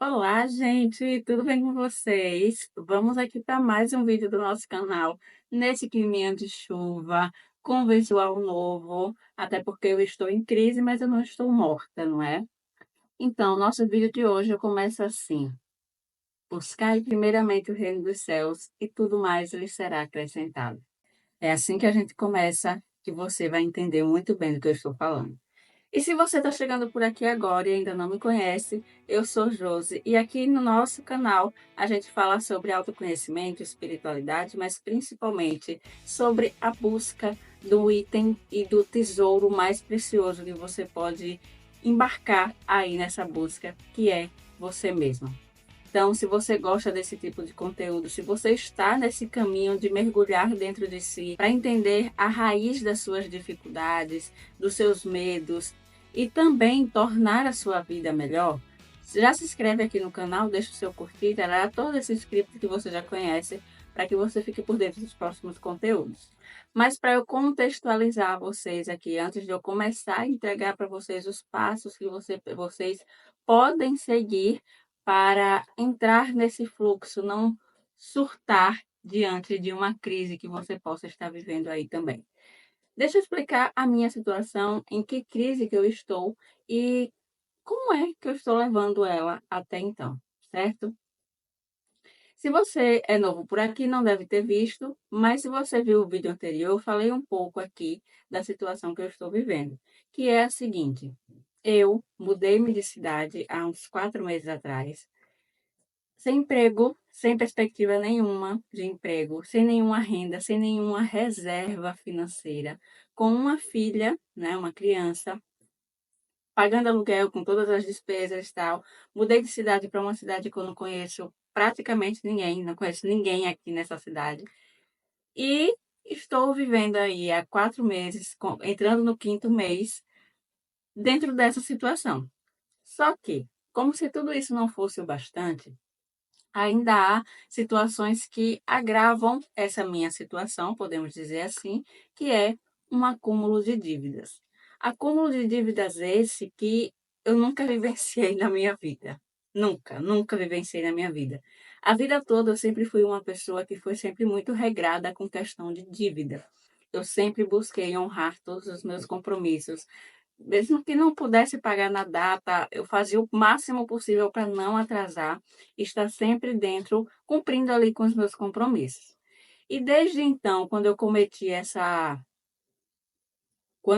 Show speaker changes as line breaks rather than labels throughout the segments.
Olá, gente, tudo bem com vocês? Vamos aqui para mais um vídeo do nosso canal, nesse climinha de chuva, com visual novo, até porque eu estou em crise, mas eu não estou morta, não é? Então, nosso vídeo de hoje eu começo assim: buscai primeiramente o reino dos céus e tudo mais lhe será acrescentado. É assim que a gente começa, que você vai entender muito bem do que eu estou falando. E se você está chegando por aqui agora e ainda não me conhece, eu sou Josi e aqui no nosso canal a gente fala sobre autoconhecimento, espiritualidade, mas principalmente sobre a busca do item e do tesouro mais precioso que você pode embarcar aí nessa busca, que é você mesmo. Então, se você gosta desse tipo de conteúdo, se você está nesse caminho de mergulhar dentro de si para entender a raiz das suas dificuldades, dos seus medos e também tornar a sua vida melhor, já se inscreve aqui no canal, deixa o seu curtir, dará todo esse script que você já conhece para que você fique por dentro dos próximos conteúdos. Mas para eu contextualizar vocês aqui, antes de eu começar a entregar para vocês os passos que vocês podem seguir para entrar nesse fluxo, não surtar diante de uma crise que você possa estar vivendo aí também. Deixa eu explicar a minha situação, em que crise que eu estou e como é que eu estou levando ela até então, certo? Se você é novo por aqui, não deve ter visto, mas se você viu o vídeo anterior, eu falei um pouco aqui da situação que eu estou vivendo, que é a seguinte: eu mudei-me de cidade há uns 4 meses atrás, sem emprego, sem perspectiva nenhuma de emprego, sem nenhuma renda, sem nenhuma reserva financeira, com uma filha, né, uma criança, pagando aluguel com todas as despesas e tal. Mudei de cidade para uma cidade que eu não conheço praticamente ninguém, não conheço ninguém aqui nessa cidade. E estou vivendo aí há 4 meses, entrando no quinto mês, dentro dessa situação. Só que, como se tudo isso não fosse o bastante, ainda há situações que agravam essa minha situação, podemos dizer assim, que é um acúmulo de dívidas. Acúmulo de dívidas esse que eu nunca vivenciei na minha vida. Nunca, nunca vivenciei na minha vida. A vida toda eu sempre fui uma pessoa que foi sempre muito regrada com questão de dívida. Eu sempre busquei honrar todos os meus compromissos, mesmo que não pudesse pagar na data, eu fazia o máximo possível para não atrasar, estar sempre dentro, cumprindo ali com os meus compromissos. E desde então, quando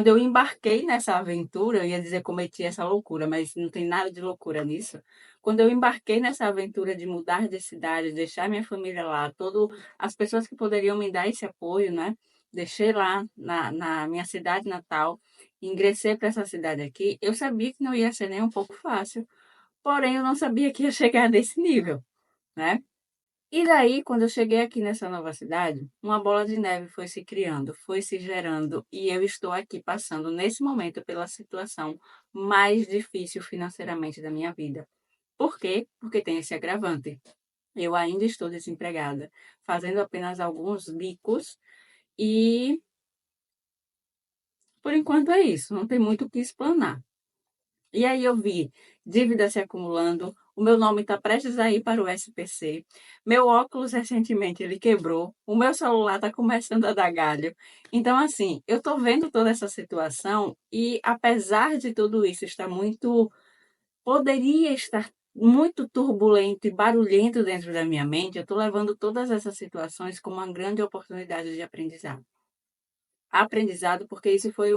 eu embarquei nessa aventura, eu ia dizer cometi essa loucura, mas não tem nada de loucura nisso. Quando eu embarquei nessa aventura de mudar de cidade, deixar minha família lá, todas as pessoas que poderiam me dar esse apoio, né? Deixei lá na minha cidade natal, ingressei para essa cidade aqui. Eu sabia que não ia ser nem um pouco fácil, porém eu não sabia que ia chegar nesse nível, né? E daí, quando eu cheguei aqui nessa nova cidade, uma bola de neve foi se criando, foi se gerando, e eu estou aqui passando nesse momento pela situação mais difícil financeiramente da minha vida. Por quê? Porque tem esse agravante. Eu ainda estou desempregada, fazendo apenas alguns bicos e, por enquanto, é isso. Não tem muito o que explanar. E aí eu vi dívida se acumulando, o meu nome está prestes a ir para o SPC, meu óculos recentemente ele quebrou, o meu celular está começando a dar galho. Então, assim, eu estou vendo toda essa situação e, apesar de tudo isso estar muito, poderia estar muito turbulento e barulhento dentro da minha mente, eu estou levando todas essas situações como uma grande oportunidade de aprendizado. Aprendizado, porque isso foi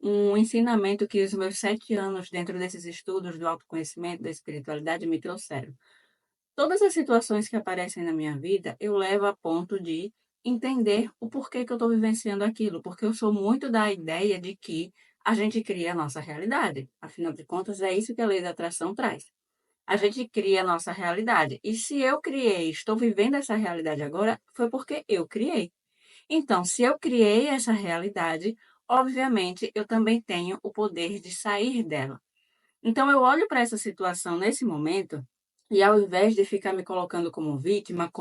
um ensinamento que os meus 7 anos dentro desses estudos do autoconhecimento, da espiritualidade, me trouxeram. Todas as situações que aparecem na minha vida, eu levo a ponto de entender o porquê que eu estou vivenciando aquilo, porque eu sou muito da ideia de que a gente cria a nossa realidade. Afinal de contas, é isso que a lei da atração traz. A gente cria a nossa realidade. E se eu criei, estou vivendo essa realidade agora, foi porque eu criei. Então, se eu criei essa realidade, obviamente eu também tenho o poder de sair dela. Então, eu olho para essa situação nesse momento e, ao invés de ficar me colocando como vítima,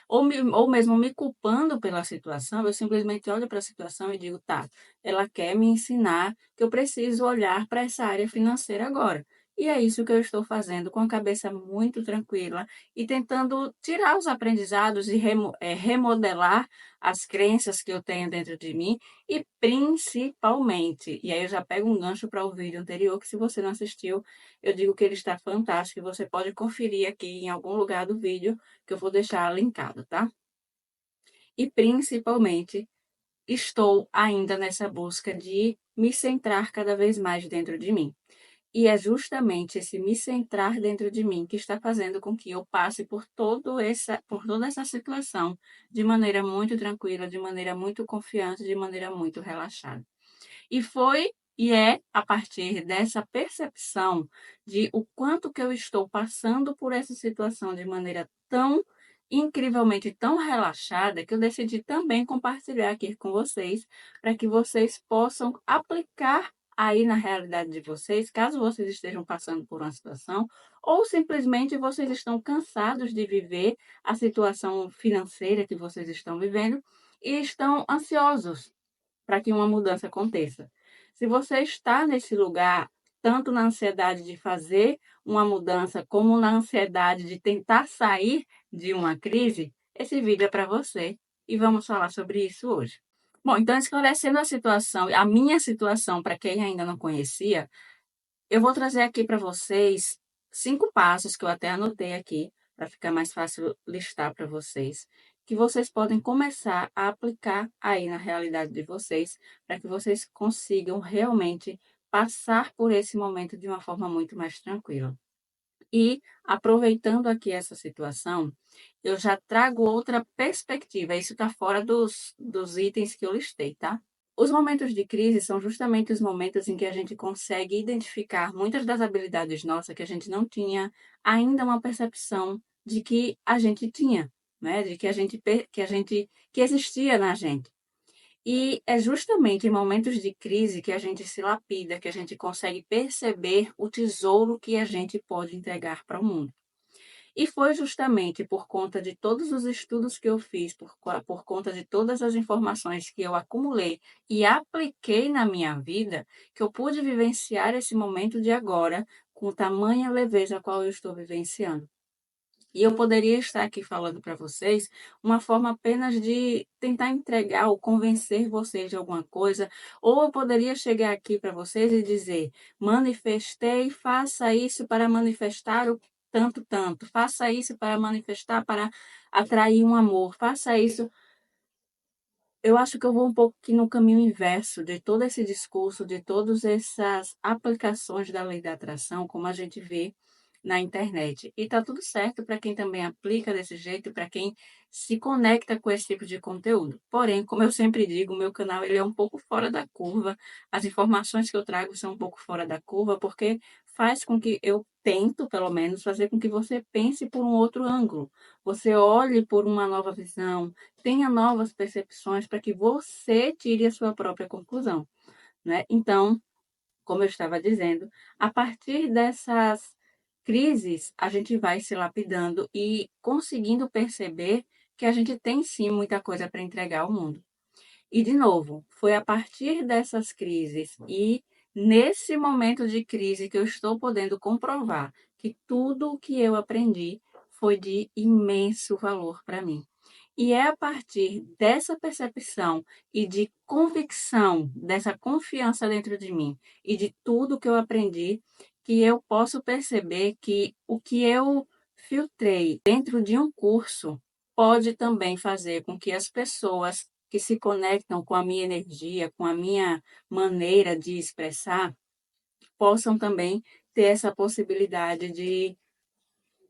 ou mesmo me culpando pela situação, eu simplesmente olho para a situação e digo, tá, ela quer me ensinar que eu preciso olhar para essa área financeira agora. E é isso que eu estou fazendo com a cabeça muito tranquila e tentando tirar os aprendizados e remodelar as crenças que eu tenho dentro de mim e principalmente, e aí eu já pego um gancho para o vídeo anterior, que se você não assistiu, eu digo que ele está fantástico e você pode conferir aqui em algum lugar do vídeo que eu vou deixar linkado, tá? E principalmente, estou ainda nessa busca de me centrar cada vez mais dentro de mim. E é justamente esse me centrar dentro de mim que está fazendo com que eu passe por toda essa situação de maneira muito tranquila, de maneira muito confiante, de maneira muito relaxada. E foi e é a partir dessa percepção de o quanto que eu estou passando por essa situação de maneira tão incrivelmente tão relaxada que eu decidi também compartilhar aqui com vocês, para que vocês possam aplicar aí na realidade de vocês, caso vocês estejam passando por uma situação, ou simplesmente vocês estão cansados de viver a situação financeira que vocês estão vivendo e estão ansiosos para que uma mudança aconteça. Se você está nesse lugar, tanto na ansiedade de fazer uma mudança, como na ansiedade de tentar sair de uma crise, esse vídeo é para você e vamos falar sobre isso hoje. Bom, então esclarecendo a situação, a minha situação, para quem ainda não conhecia, eu vou trazer aqui para vocês 5 passos que eu até anotei aqui, para ficar mais fácil listar para vocês, que vocês podem começar a aplicar aí na realidade de vocês, para que vocês consigam realmente passar por esse momento de uma forma muito mais tranquila. E, aproveitando aqui essa situação, eu já trago outra perspectiva, isso está fora dos itens que eu listei, tá? Os momentos de crise são justamente os momentos em que a gente consegue identificar muitas das habilidades nossas que a gente não tinha ainda uma percepção de que a gente tinha, né? De que que existia na gente. E é justamente em momentos de crise que a gente se lapida, que a gente consegue perceber o tesouro que a gente pode entregar para o mundo. E foi justamente por conta de todos os estudos que eu fiz, por conta de todas as informações que eu acumulei e apliquei na minha vida, que eu pude vivenciar esse momento de agora com tamanha leveza a qual eu estou vivenciando. E eu poderia estar aqui falando para vocês uma forma apenas de tentar entregar ou convencer vocês de alguma coisa, ou eu poderia chegar aqui para vocês e dizer: manifestei, faça isso para manifestar o tanto, tanto, faça isso para manifestar, para atrair um amor, faça isso. Eu acho que eu vou um pouco aqui no caminho inverso de todo esse discurso, de todas essas aplicações da lei da atração, como a gente vê na internet. E tá tudo certo para quem também aplica desse jeito, para quem se conecta com esse tipo de conteúdo. Porém, como eu sempre digo, o meu canal ele é um pouco fora da curva. As informações que eu trago são um pouco fora da curva, porque faz com que eu tento, pelo menos, fazer com que você pense por um outro ângulo. Você olhe por uma nova visão, tenha novas percepções para que você tire a sua própria conclusão, né? Então, como eu estava dizendo, a partir dessas crises, a gente vai se lapidando e conseguindo perceber que a gente tem sim muita coisa para entregar ao mundo. E, de novo, foi a partir dessas crises e nesse momento de crise que eu estou podendo comprovar que tudo o que eu aprendi foi de imenso valor para mim. E é a partir dessa percepção e de convicção, dessa confiança dentro de mim e de tudo que eu aprendi, que eu posso perceber que o que eu filtrei dentro de um curso pode também fazer com que as pessoas que se conectam com a minha energia, com a minha maneira de expressar, possam também ter essa possibilidade de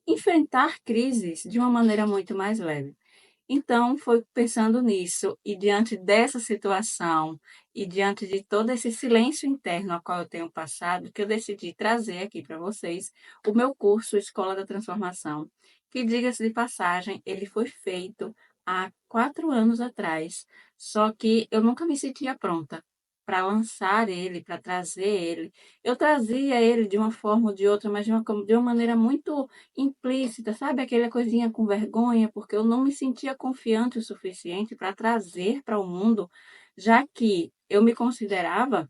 enfrentar crises de uma maneira muito mais leve. Então, foi pensando nisso e diante dessa situação e diante de todo esse silêncio interno ao qual eu tenho passado, que eu decidi trazer aqui para vocês o meu curso Escola da Transformação, que, diga-se de passagem, ele foi feito há 4 anos atrás, só que eu nunca me sentia pronta para lançar ele, para trazer ele. Eu trazia ele de uma forma ou de outra, mas de uma maneira muito implícita, sabe? Aquela coisinha com vergonha, porque eu não me sentia confiante o suficiente para trazer para o mundo, já que eu me considerava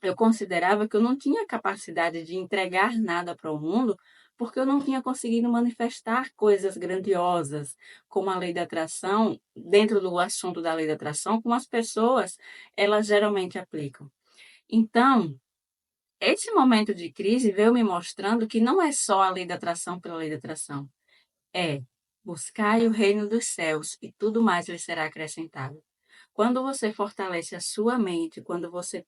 Eu considerava que eu não tinha capacidade de entregar nada para o mundo, porque eu não tinha conseguido manifestar coisas grandiosas, como a lei da atração, dentro do assunto da lei da atração, como as pessoas, elas geralmente aplicam. Então, esse momento de crise veio me mostrando que não é só a lei da atração pela lei da atração, é buscai o reino dos céus e tudo mais lhe será acrescentado. Quando você fortalece a sua mente, quando você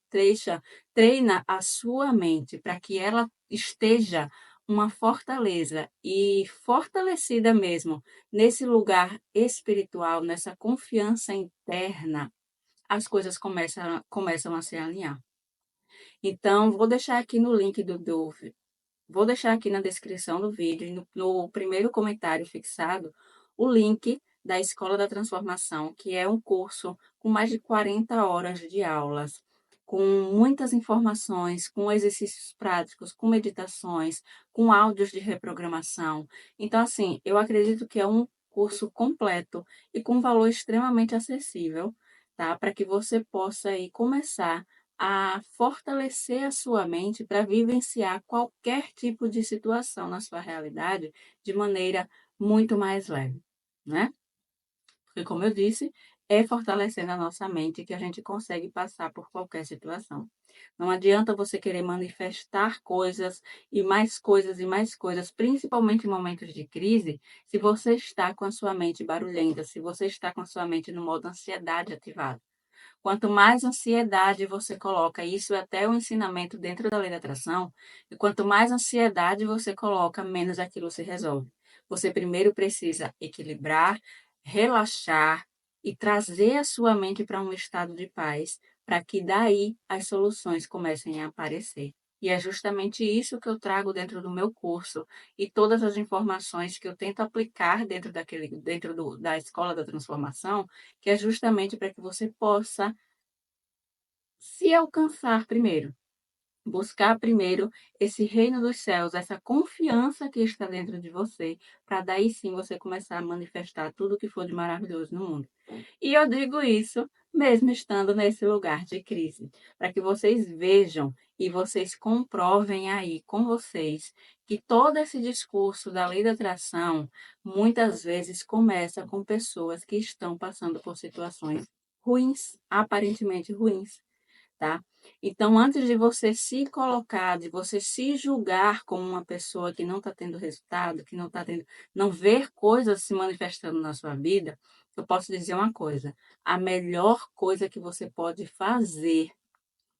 treina a sua mente para que ela esteja uma fortaleza e fortalecida mesmo nesse lugar espiritual, nessa confiança interna, as coisas começam a se alinhar. Então, vou deixar aqui no link vou deixar aqui na descrição do vídeo, no primeiro comentário fixado, o link da Escola da Transformação, que é um curso com mais de 40 horas de aulas, com muitas informações, com exercícios práticos, com meditações, com áudios de reprogramação. Então, assim, eu acredito que é um curso completo e com valor extremamente acessível, tá? Para que você possa aí começar a fortalecer a sua mente para vivenciar qualquer tipo de situação na sua realidade de maneira muito mais leve, né? Porque, como eu disse, é fortalecendo a nossa mente que a gente consegue passar por qualquer situação. Não adianta você querer manifestar coisas e mais coisas, principalmente em momentos de crise, se você está com a sua mente barulhenta, se você está com a sua mente no modo ansiedade ativado. Quanto mais ansiedade você coloca, isso é até um ensinamento dentro da lei da atração, e quanto mais ansiedade você coloca, menos aquilo se resolve. Você primeiro precisa equilibrar, relaxar e trazer a sua mente para um estado de paz, para que daí as soluções comecem a aparecer. E é justamente isso que eu trago dentro do meu curso e todas as informações que eu tento aplicar da escola da transformação, que é justamente para que você possa se alcançar primeiro, buscar primeiro esse reino dos céus, essa confiança que está dentro de você, para daí sim você começar a manifestar tudo que for de maravilhoso no mundo. E eu digo isso mesmo estando nesse lugar de crise, para que vocês vejam e vocês comprovem aí com vocês que todo esse discurso da lei da atração muitas vezes começa com pessoas que estão passando por situações ruins, aparentemente ruins, tá? Então, antes de você se colocar, de você se julgar como uma pessoa que não está tendo resultado, que não está tendo, não ver coisas se manifestando na sua vida, eu posso dizer uma coisa: a melhor coisa que você pode fazer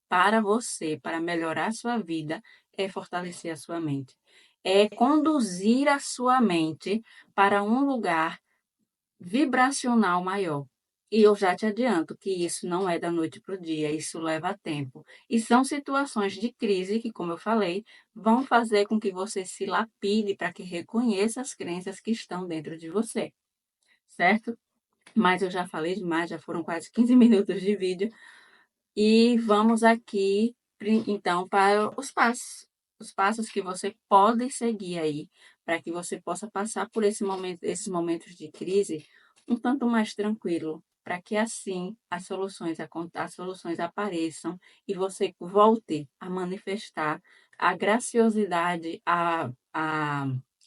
para você, para melhorar a sua vida, é fortalecer a sua mente. É conduzir a sua mente para um lugar vibracional maior. E eu já te adianto que isso não é da noite para o dia, isso leva tempo. E são situações de crise que, como eu falei, vão fazer com que você se lapide para que reconheça as crenças que estão dentro de você, certo? Mas eu já falei demais, já foram quase 15 minutos de vídeo. E vamos aqui, então, para os passos. Os passos que você pode seguir aí, para que você possa passar por esses momentos de crise um tanto mais tranquilo, para que assim as soluções apareçam e você volte a manifestar a graciosidade, a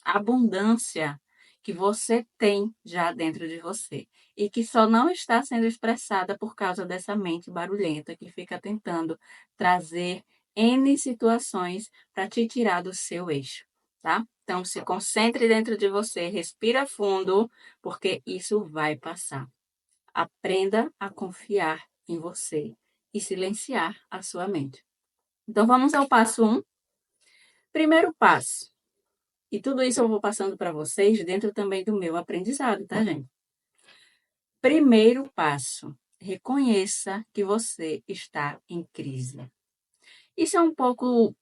abundância que você tem já dentro de você e que só não está sendo expressada por causa dessa mente barulhenta que fica tentando trazer N situações para te tirar do seu eixo, tá? Então, se concentre dentro de você, respira fundo, porque isso vai passar. Aprenda a confiar em você e silenciar a sua mente. Então, vamos ao passo 1. Primeiro passo. E tudo isso eu vou passando para vocês dentro também do meu aprendizado, tá, gente? Primeiro passo: reconheça que você está em crise. Isso é um pouco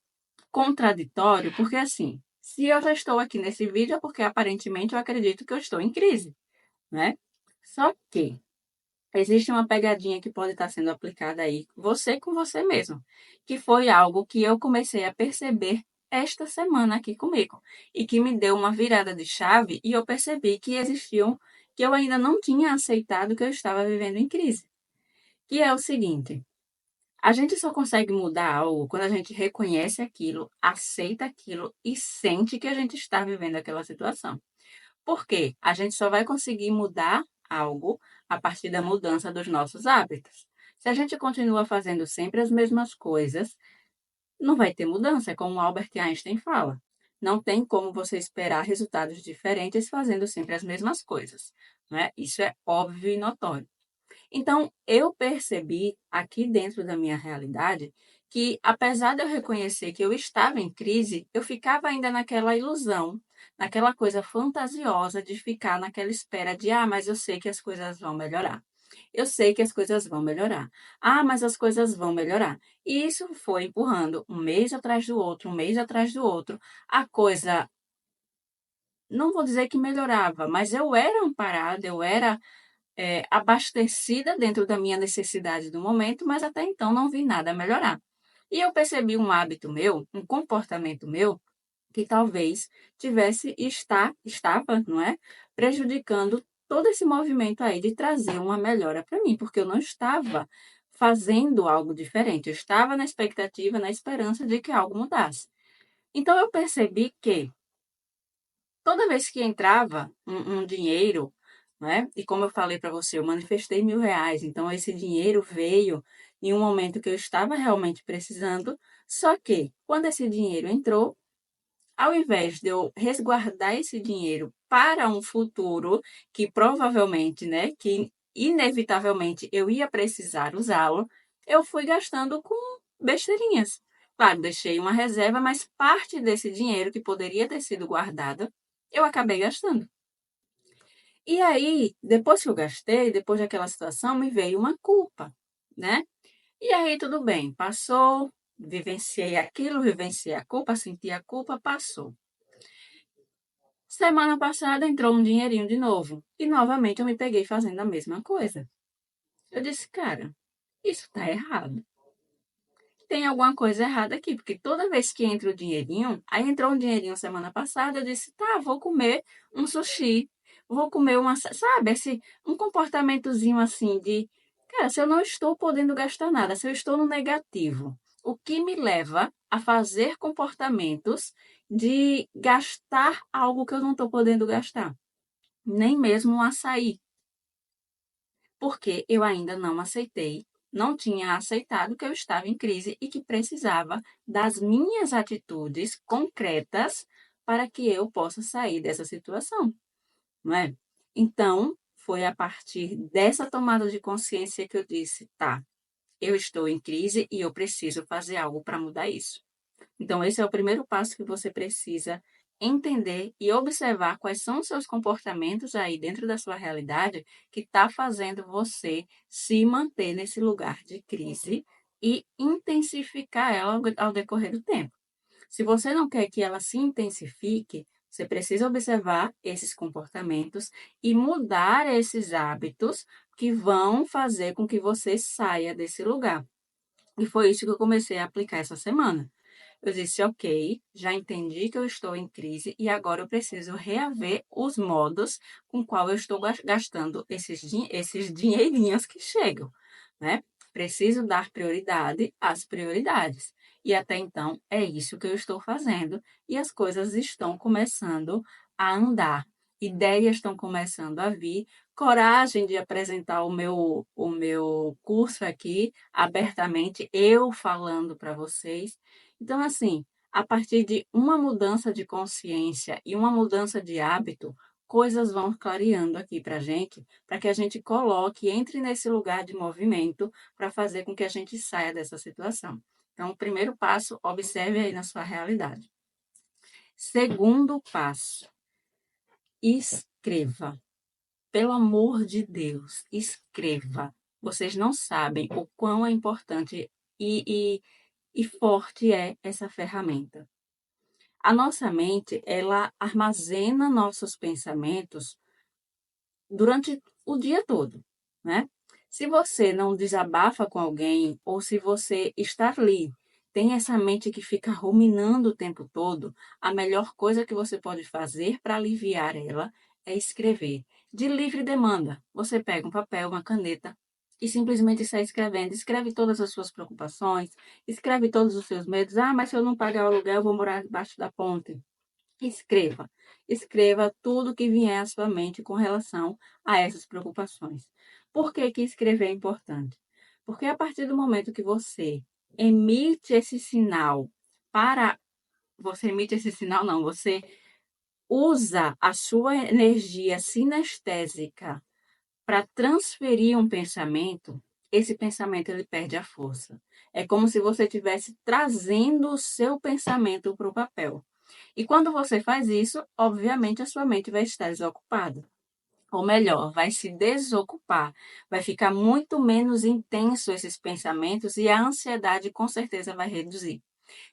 contraditório, porque assim, se eu já estou aqui nesse vídeo é porque aparentemente eu acredito que eu estou em crise, né? Só que existe uma pegadinha que pode estar sendo aplicada aí, você com você mesmo, que foi algo que eu comecei a perceber esta semana aqui comigo e que me deu uma virada de chave e eu percebi que eu ainda não tinha aceitado que eu estava vivendo em crise, que é o seguinte: A gente só consegue mudar algo quando a gente reconhece aquilo, aceita aquilo e sente que a gente está vivendo aquela situação. Por quê? A gente só vai conseguir mudar algo a partir da mudança dos nossos hábitos. Se a gente continua fazendo sempre as mesmas coisas, não vai ter mudança, é como Albert Einstein fala. Não tem como você esperar resultados diferentes fazendo sempre as mesmas coisas, né? Isso é óbvio e notório. Então, eu percebi aqui dentro da minha realidade que, apesar de eu reconhecer que eu estava em crise, eu ficava ainda naquela ilusão, naquela coisa fantasiosa de ficar naquela espera de, mas eu sei que as coisas vão melhorar. Eu sei que as coisas vão melhorar. Mas as coisas vão melhorar. E isso foi empurrando um mês atrás do outro, um mês atrás do outro. A coisa, não vou dizer que melhorava, mas eu era amparada, eu era abastecida dentro da minha necessidade do momento, mas até então não vi nada melhorar. E eu percebi um hábito meu, um comportamento meu, que talvez estava, não é, prejudicando todo esse movimento aí de trazer uma melhora para mim, porque eu não estava fazendo algo diferente, eu estava na expectativa, na esperança de que algo mudasse. Então eu percebi que toda vez que entrava um dinheiro, né? E como eu falei para você, eu manifestei R$ 1.000, então esse dinheiro veio em um momento que eu estava realmente precisando, só que quando esse dinheiro entrou, ao invés de eu resguardar esse dinheiro para um futuro que provavelmente, né, que inevitavelmente eu ia precisar usá-lo, eu fui gastando com besteirinhas. Claro, deixei uma reserva, mas parte desse dinheiro que poderia ter sido guardada, eu acabei gastando. E aí, depois que eu gastei, depois daquela situação, me veio uma culpa, né? E aí, tudo bem, passou, vivenciei aquilo, vivenciei a culpa, senti a culpa, passou. Semana passada entrou um dinheirinho de novo. E novamente eu me peguei fazendo a mesma coisa. Eu disse, cara, isso tá errado. Tem alguma coisa errada aqui, porque toda vez que entra o dinheirinho, aí entrou um dinheirinho semana passada, eu disse, tá, vou comer um sushi, vou comer uma, sabe, um comportamentozinho assim de, cara, se eu não estou podendo gastar nada, se eu estou no negativo, o que me leva a fazer comportamentos de gastar algo que eu não estou podendo gastar? Nem mesmo um açaí, porque eu ainda não aceitei, não tinha aceitado que eu estava em crise e que precisava das minhas atitudes concretas para que eu possa sair dessa situação, não é? Então, foi a partir dessa tomada de consciência que eu disse, tá, eu estou em crise e eu preciso fazer algo para mudar isso. Então, esse é o primeiro passo que você precisa entender e observar quais são os seus comportamentos aí dentro da sua realidade que está fazendo você se manter nesse lugar de crise e intensificar ela ao decorrer do tempo. Se você não quer que ela se intensifique, você precisa observar esses comportamentos e mudar esses hábitos que vão fazer com que você saia desse lugar. E foi isso que eu comecei a aplicar essa semana. Eu disse, ok, já entendi que eu estou em crise e agora eu preciso reaver os modos com qual eu estou gastando esses dinheirinhos que chegam, né? Preciso dar prioridade às prioridades. E até então é isso que eu estou fazendo e as coisas estão começando a andar. Ideias estão começando a vir, coragem de apresentar o meu curso aqui abertamente, eu falando para vocês. Então, assim, a partir de uma mudança de consciência e uma mudança de hábito, coisas vão clareando aqui para que a gente coloque, entre nesse lugar de movimento para fazer com que a gente saia dessa situação. Então, o primeiro passo, observe aí na sua realidade. Segundo passo, escreva. Pelo amor de Deus, escreva. Vocês não sabem o quão é importante e forte é essa ferramenta. A nossa mente, ela armazena nossos pensamentos durante o dia todo, né? Se você não desabafa com alguém ou se você está ali, tem essa mente que fica ruminando o tempo todo, a melhor coisa que você pode fazer para aliviar ela é escrever. De livre demanda. Você pega um papel, uma caneta e simplesmente sai escrevendo. Escreve todas as suas preocupações, escreve todos os seus medos. Ah, mas se eu não pagar o aluguel, eu vou morar debaixo da ponte. Escreva. Escreva tudo que vier à sua mente com relação a essas preocupações. Por que que escrever é importante? Porque a partir do momento que você emite esse sinal para... Você emite esse sinal, não, você usa a sua energia sinestésica para transferir um pensamento, esse pensamento ele perde a força. É como se você estivesse trazendo o seu pensamento para o papel. E quando você faz isso, obviamente a sua mente vai estar desocupada. Ou melhor, vai se desocupar, vai ficar muito menos intenso esses pensamentos e a ansiedade com certeza vai reduzir.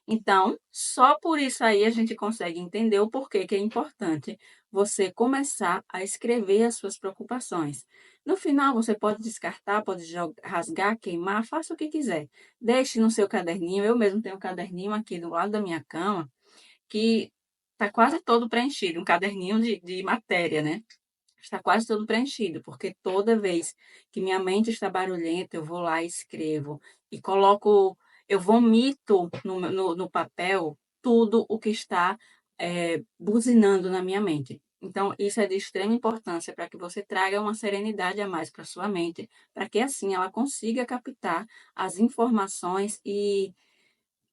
Então, só por isso aí a gente consegue entender o porquê que é importante você começar a escrever as suas preocupações. No final, você pode descartar, pode rasgar, queimar, faça o que quiser. Deixe no seu caderninho. Eu mesmo tenho um caderninho aqui do lado da minha cama que está quase todo preenchido, um caderninho de matéria, né? Está quase todo preenchido, porque toda vez que minha mente está barulhenta, eu vou lá e escrevo. E coloco, eu vomito no papel tudo o que está buzinando na minha mente. Então, isso é de extrema importância para que você traga uma serenidade a mais para sua mente, para que assim ela consiga captar as informações e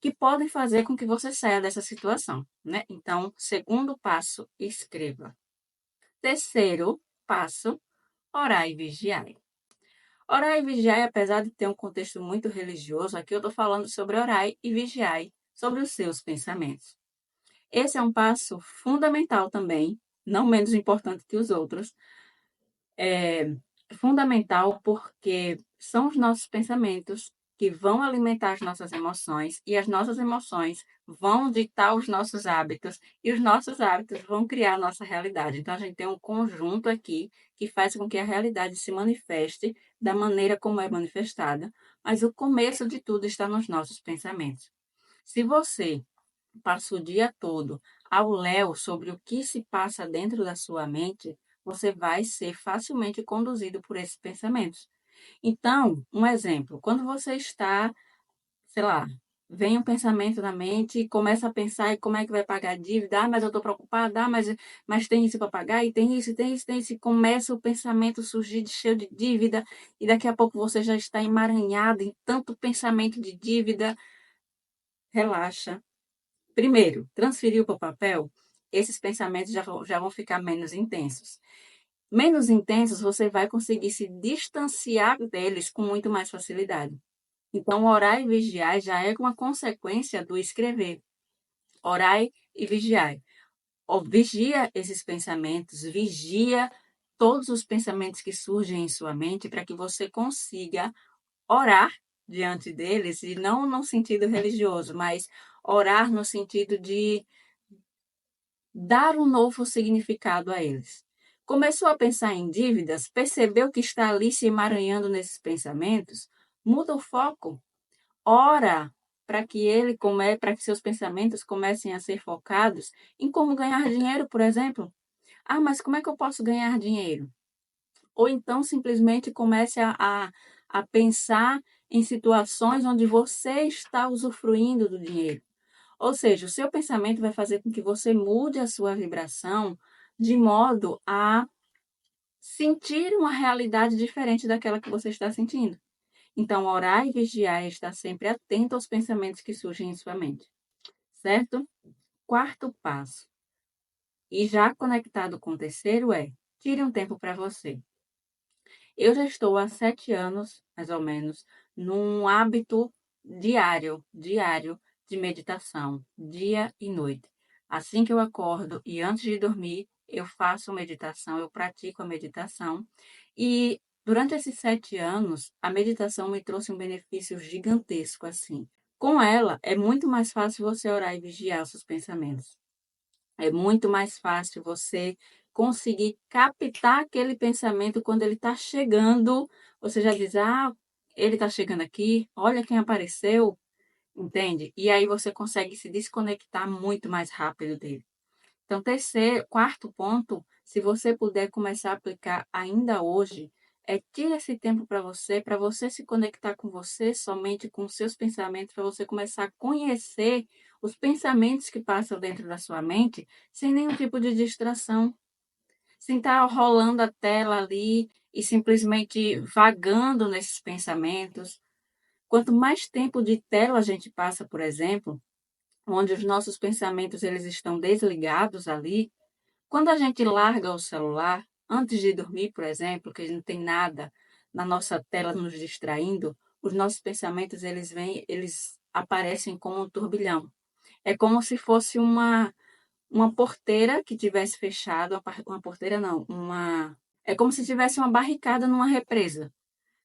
que podem fazer com que você saia dessa situação, né? Então, segundo passo, escreva. Terceiro passo, orar e vigiar. Orar e vigiar, apesar de ter um contexto muito religioso, aqui eu estou falando sobre orar e vigiar, sobre os seus pensamentos. Esse é um passo fundamental também, não menos importante que os outros, é fundamental porque são os nossos pensamentos que vão alimentar as nossas emoções e as nossas emoções vão ditar os nossos hábitos e os nossos hábitos vão criar a nossa realidade. Então, a gente tem um conjunto aqui que faz com que a realidade se manifeste da maneira como é manifestada, mas o começo de tudo está nos nossos pensamentos. Se você passa o dia todo ao léu sobre o que se passa dentro da sua mente, você vai ser facilmente conduzido por esses pensamentos. Então, um exemplo, quando você está, sei lá, vem um pensamento na mente e começa a pensar em como é que vai pagar a dívida, ah, mas eu estou preocupada, ah, mas tem isso para pagar, e tem isso, tem isso, tem isso, e começa o pensamento a surgir cheio de dívida, e daqui a pouco você já está emaranhado em tanto pensamento de dívida, relaxa. Primeiro, transferiu para o papel, esses pensamentos já vão ficar menos intensos. Menos intensos, você vai conseguir se distanciar deles com muito mais facilidade. Então, orar e vigiar já é uma consequência do escrever. Orai e vigiai. Vigia esses pensamentos, vigia todos os pensamentos que surgem em sua mente para que você consiga orar diante deles, e não no sentido religioso, mas orar no sentido de dar um novo significado a eles. Começou a pensar em dívidas, percebeu que está ali se emaranhando nesses pensamentos, muda o foco, ora para que para que seus pensamentos comecem a ser focados em como ganhar dinheiro, por exemplo. Ah, mas como é que eu posso ganhar dinheiro? Ou então simplesmente comece a pensar em situações onde você está usufruindo do dinheiro. Ou seja, o seu pensamento vai fazer com que você mude a sua vibração de modo a sentir uma realidade diferente daquela que você está sentindo. Então, orar e vigiar é estar sempre atento aos pensamentos que surgem em sua mente, certo? Quarto passo, e já conectado com o terceiro, é tire um tempo para você. Eu já estou há 7 anos, mais ou menos, num hábito diário de meditação, dia e noite. Assim que eu acordo e antes de dormir, eu faço meditação, eu pratico a meditação. E durante esses 7 anos, a meditação me trouxe um benefício gigantesco, assim. Com ela, é muito mais fácil você orar e vigiar os seus pensamentos. É muito mais fácil você conseguir captar aquele pensamento quando ele está chegando. Você já diz, ah, ele está chegando aqui, olha quem apareceu, entende? E aí você consegue se desconectar muito mais rápido dele. Então, quarto ponto, se você puder começar a aplicar ainda hoje, tira esse tempo para você se conectar com você, somente com os seus pensamentos, para você começar a conhecer os pensamentos que passam dentro da sua mente, sem nenhum tipo de distração, sem estar rolando a tela ali e simplesmente vagando nesses pensamentos. Quanto mais tempo de tela a gente passa, por exemplo, onde os nossos pensamentos eles estão desligados ali, quando a gente larga o celular, antes de dormir, por exemplo, que não tem nada na nossa tela nos distraindo, os nossos pensamentos eles aparecem como um turbilhão. É como se fosse uma porteira que tivesse fechado, uma porteira não, é como se tivesse uma barricada numa represa,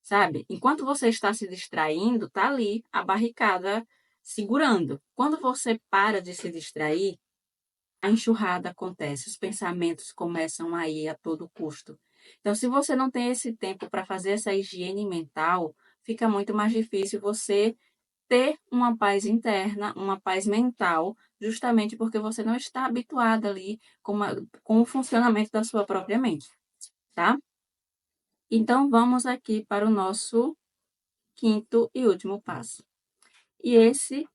sabe? Enquanto você está se distraindo, tá ali a barricada segurando. Quando você para de se distrair, a enxurrada acontece, os pensamentos começam a ir a todo custo. Então, se você não tem esse tempo para fazer essa higiene mental, fica muito mais difícil você ter uma paz interna, uma paz mental, justamente porque você não está habituada ali com o funcionamento da sua própria mente, tá? Então, vamos aqui para o nosso quinto e último passo. E esse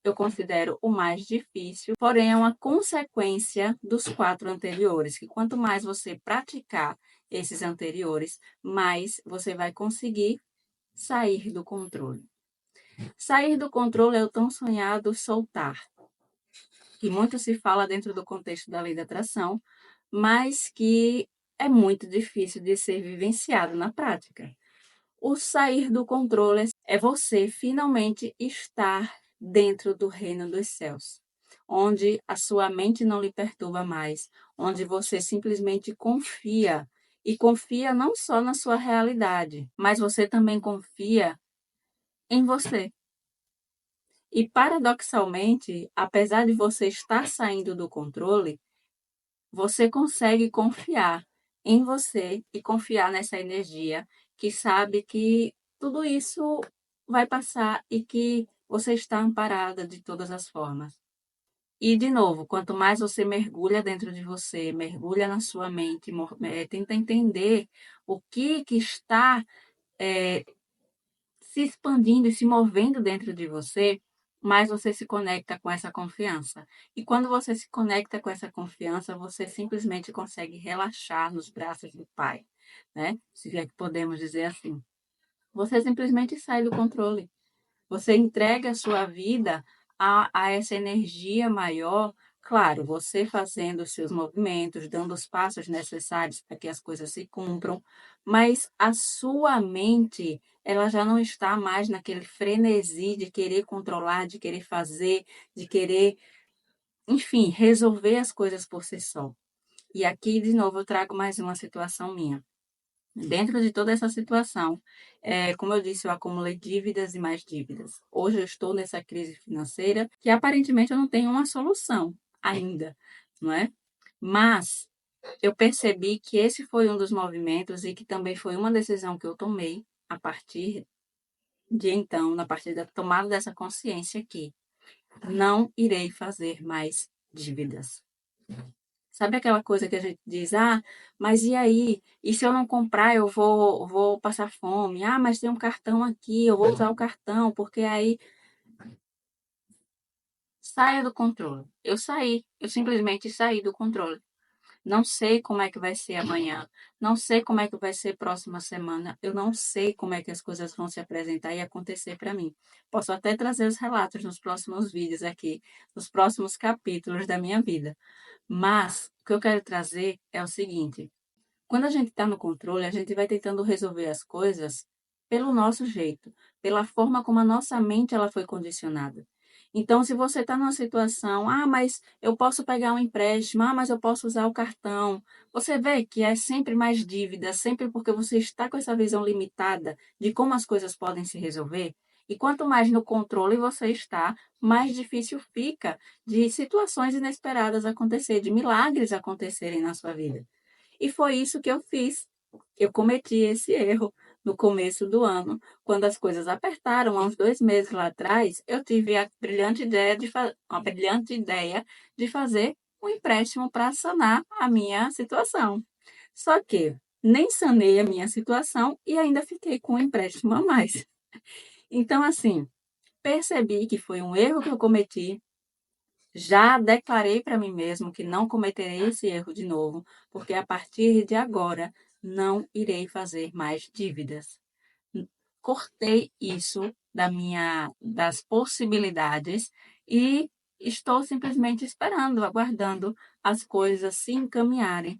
eu considero o mais difícil, porém é uma consequência dos 4 anteriores, que quanto mais você praticar esses anteriores, mais você vai conseguir sair do controle. Sair do controle é o tão sonhado soltar, que muito se fala dentro do contexto da lei da atração, mas que é muito difícil de ser vivenciado na prática. O sair do controle é você finalmente estar dentro do reino dos céus, onde a sua mente não lhe perturba mais, onde você simplesmente confia, e confia não só na sua realidade, mas você também confia em você. E paradoxalmente, apesar de você estar saindo do controle, você consegue confiar em você e confiar nessa energia que sabe que tudo isso vai passar e que você está amparada de todas as formas. E, de novo, quanto mais você mergulha dentro de você, mergulha na sua mente, tenta entender o que está é, se expandindo e se movendo dentro de você, mais você se conecta com essa confiança. E quando você se conecta com essa confiança, você simplesmente consegue relaxar nos braços do Pai, né? Se é que podemos dizer assim. Você simplesmente sai do controle. Você entrega a sua vida a essa energia maior, claro, você fazendo os seus movimentos, dando os passos necessários para que as coisas se cumpram, mas a sua mente, ela já não está mais naquele frenesi de querer controlar, de querer fazer, de querer, enfim, resolver as coisas por si só. E aqui, de novo, eu trago mais uma situação minha. Dentro de toda essa situação, como eu disse, eu acumulei dívidas e mais dívidas. Hoje eu estou nessa crise financeira que aparentemente eu não tenho uma solução ainda, não é? Mas eu percebi que esse foi um dos movimentos e que também foi uma decisão que eu tomei a partir de então, a partir da tomada dessa consciência que não irei fazer mais dívidas. Sabe aquela coisa que a gente diz, ah, mas e aí? E se eu não comprar, eu vou passar fome? Ah, mas tem um cartão aqui, eu vou usar o cartão, porque aí saia do controle. Eu simplesmente saí do controle. Não sei como é que vai ser amanhã, não sei como é que vai ser próxima semana, eu não sei como é que as coisas vão se apresentar e acontecer para mim. Posso até trazer os relatos nos próximos vídeos aqui, nos próximos capítulos da minha vida. Mas o que eu quero trazer é o seguinte: quando a gente está no controle, a gente vai tentando resolver as coisas pelo nosso jeito, pela forma como a nossa mente ela foi condicionada. Então, se você está numa situação, ah, mas eu posso pegar um empréstimo, ah, mas eu posso usar o cartão. Você vê que é sempre mais dívida, sempre porque você está com essa visão limitada de como as coisas podem se resolver. E quanto mais no controle você está, mais difícil fica de situações inesperadas acontecer, de milagres acontecerem na sua vida. E foi isso que eu fiz. Eu cometi esse erro no começo do ano. Quando as coisas apertaram, há uns 2 meses lá atrás, eu tive a brilhante ideia uma brilhante ideia de fazer um empréstimo para sanar a minha situação. Só que nem sanei a minha situação e ainda fiquei com um empréstimo a mais. Então, assim, percebi que foi um erro que eu cometi, já declarei para mim mesmo que não cometerei esse erro de novo, porque a partir de agora não irei fazer mais dívidas. Cortei isso das possibilidades e estou simplesmente esperando, aguardando as coisas se encaminharem,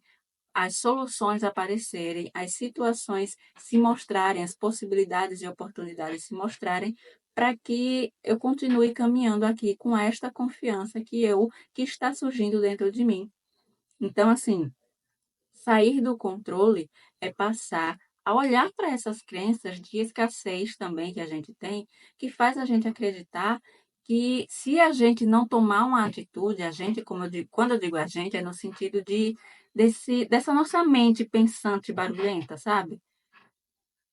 as soluções aparecerem, as situações se mostrarem, as possibilidades e oportunidades se mostrarem, para que eu continue caminhando aqui com esta confiança que está surgindo dentro de mim. Então, assim, sair do controle é passar a olhar para essas crenças de escassez também que a gente tem, que faz a gente acreditar que se a gente não tomar uma atitude, a gente, como eu digo, quando eu digo a gente, é no sentido dessa nossa mente pensante barulhenta, sabe?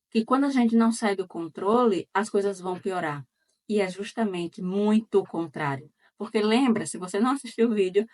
Que quando a gente não sai do controle, as coisas vão piorar. E é justamente muito o contrário. Porque lembra, se você não assistiu o vídeo,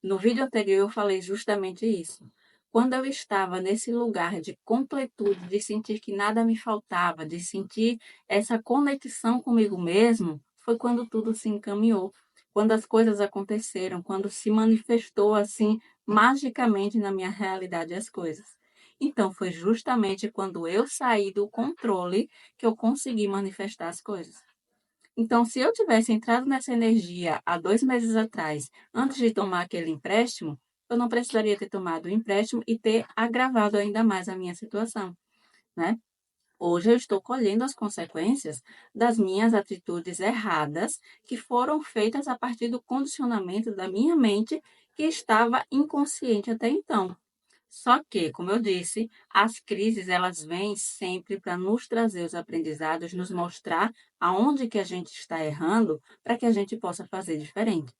no vídeo anterior eu falei justamente isso. Quando eu estava nesse lugar de completude, de sentir que nada me faltava, de sentir essa conexão comigo mesmo, foi quando tudo se encaminhou, quando as coisas aconteceram, quando se manifestou assim magicamente na minha realidade as coisas. Então foi justamente quando eu saí do controle que eu consegui manifestar as coisas. Então, se eu tivesse entrado nessa energia há 2 meses atrás, antes de tomar aquele empréstimo, eu não precisaria ter tomado o empréstimo e ter agravado ainda mais a minha situação, né? Hoje eu estou colhendo as consequências das minhas atitudes erradas que foram feitas a partir do condicionamento da minha mente que estava inconsciente até então. Só que, como eu disse, as crises elas vêm sempre para nos trazer os aprendizados, nos mostrar aonde que a gente está errando para que a gente possa fazer diferente.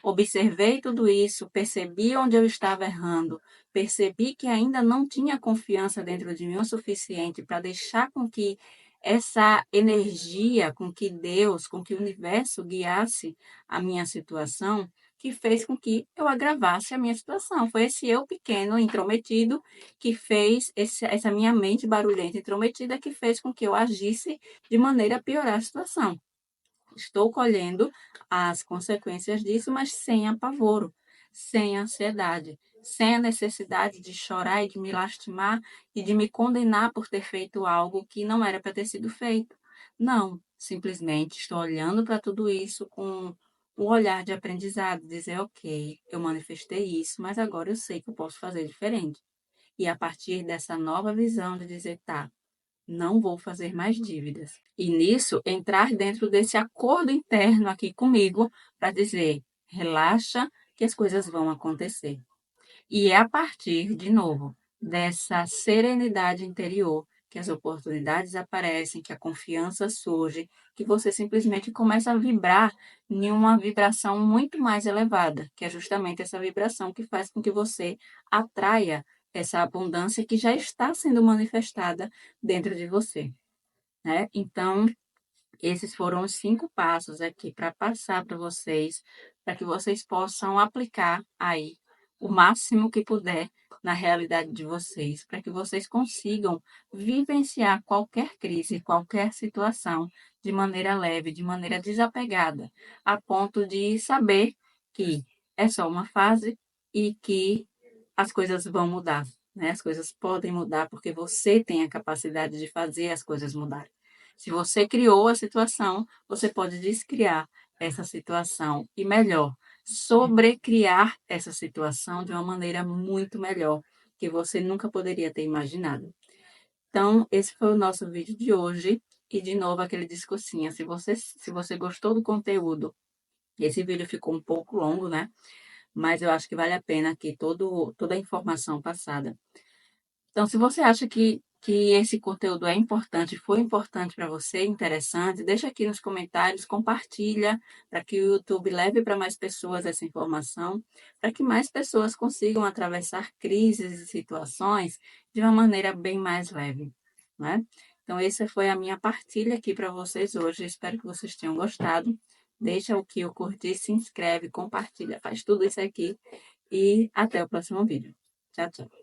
Observei tudo isso, percebi onde eu estava errando, percebi que ainda não tinha confiança dentro de mim o suficiente para deixar com que essa energia, com que Deus, com que o universo guiasse a minha situação, que fez com que eu agravasse a minha situação. Foi esse eu pequeno, intrometido, que fez essa minha mente barulhenta, intrometida, que fez com que eu agisse de maneira a piorar a situação. Estou colhendo as consequências disso, mas sem apavoro, sem ansiedade, sem a necessidade de chorar e de me lastimar e de me condenar por ter feito algo que não era para ter sido feito. Não, simplesmente estou olhando para tudo isso com um olhar de aprendizado, dizer, ok, eu manifestei isso, mas agora eu sei que eu posso fazer diferente. E a partir dessa nova visão de dizer, tá, não vou fazer mais dívidas. E nisso, entrar dentro desse acordo interno aqui comigo para dizer: relaxa, que as coisas vão acontecer. E é a partir, de novo, dessa serenidade interior que as oportunidades aparecem, que a confiança surge, que você simplesmente começa a vibrar em uma vibração muito mais elevada, que é justamente essa vibração que faz com que você atraia essa abundância que já está sendo manifestada dentro de você, né? Então, esses foram os 5 passos aqui para passar para vocês, para que vocês possam aplicar aí o máximo que puder na realidade de vocês, para que vocês consigam vivenciar qualquer crise, qualquer situação de maneira leve, de maneira desapegada, a ponto de saber que é só uma fase e que as coisas vão mudar, né? As coisas podem mudar porque você tem a capacidade de fazer as coisas mudarem. Se você criou a situação, você pode descriar essa situação e, melhor, sobrecriar essa situação de uma maneira muito melhor, que você nunca poderia ter imaginado. Então, esse foi o nosso vídeo de hoje. E, de novo, aquele discursinho. Se você gostou do conteúdo, esse vídeo ficou um pouco longo, né? Mas eu acho que vale a pena aqui toda a informação passada. Então, se você acha que esse conteúdo é importante, foi importante para você, interessante, deixa aqui nos comentários, compartilha para que o YouTube leve para mais pessoas essa informação, para que mais pessoas consigam atravessar crises e situações de uma maneira bem mais leve, né? Então, essa foi a minha partilha aqui para vocês hoje. Espero que vocês tenham gostado. Deixa o curtir, se inscreve, compartilha, faz tudo isso aqui e até o próximo vídeo. Tchau, tchau.